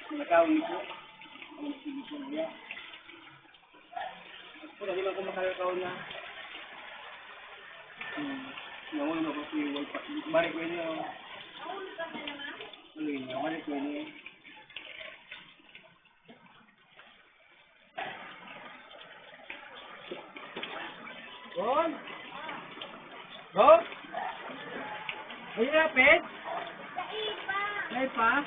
Nakawin ko. Ang sige ko niya. Kung hindi ko makakakaw na. Nawala na ko si Walpa. Balik ko niya. Balik ko niya. Bon? Bon? Ay, rapid? Ay pa?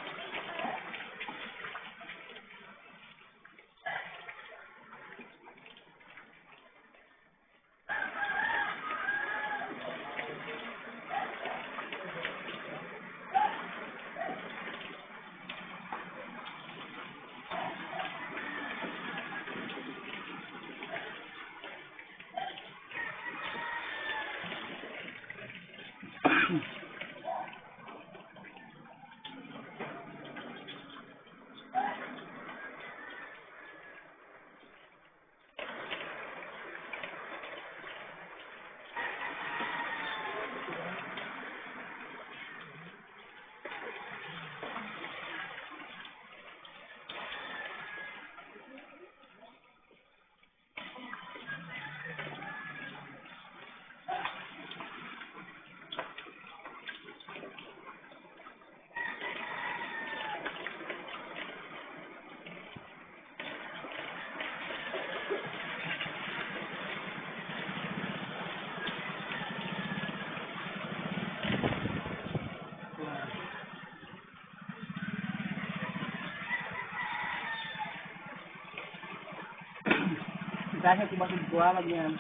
Dahil kung bakit kuwawag yan.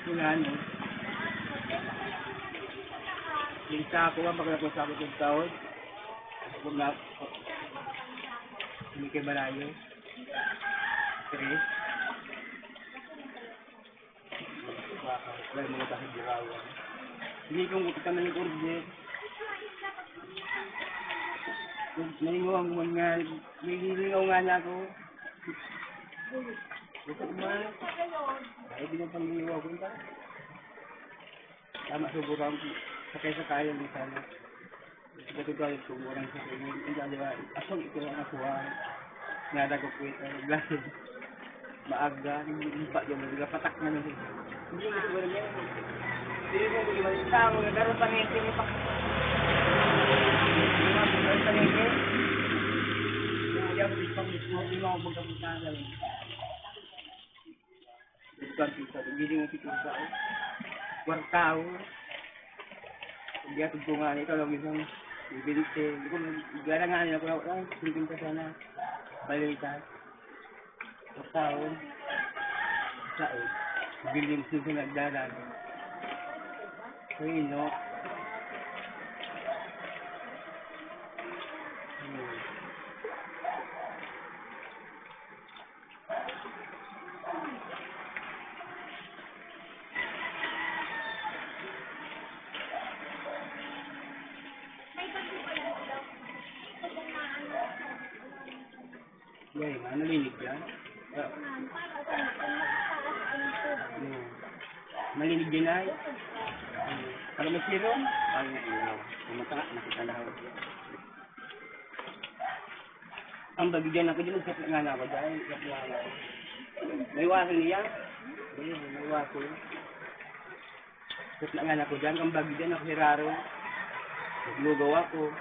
Yung ano. Yung isa ako, bakit ako sa ako ng taon. Kung nga, hindi kayo malayo. 3. Dahil mga bakit burawan. Hindi kong kita na yung order. Nalingaw nga, may hilingaw nga niya ako. Ito man. Ay, di na pangliwa ko ito. Tama, sobrang sakay-sakay yung sana. Ito tayo, sobrang sakay. Hindi ba, asong ito ang nakuha. Nada ko po ito. Glasin. Maaga. Hindi pa yung mga patak na nito. Hindi mo ito wala yan. Hindi mo ito wala yung tao. Nagkaroon pa nito yung pak. Nagkaroon pa nito. Yung yan, hindi mo ako magkapunta. Pagkita, hindi mo pitulsa ako. Kwartao. Hindi ako tungan ito, lang isang bibilite. Hindi ko magalangan ako na, hindi ko sana balitas. Kwartao. Sao. Bilim siya nagdalan. Uy, no. Ngayon, nalinig yan? Malinig din ay? Para masiro? Ay, mata, nakita na ako. Ang bagigyan ako din, sakit nga na ako dahil. May waso niya? May waso. Sakit nga na ako dyan, ang bagigyan ako si Raro. Naglugaw ako.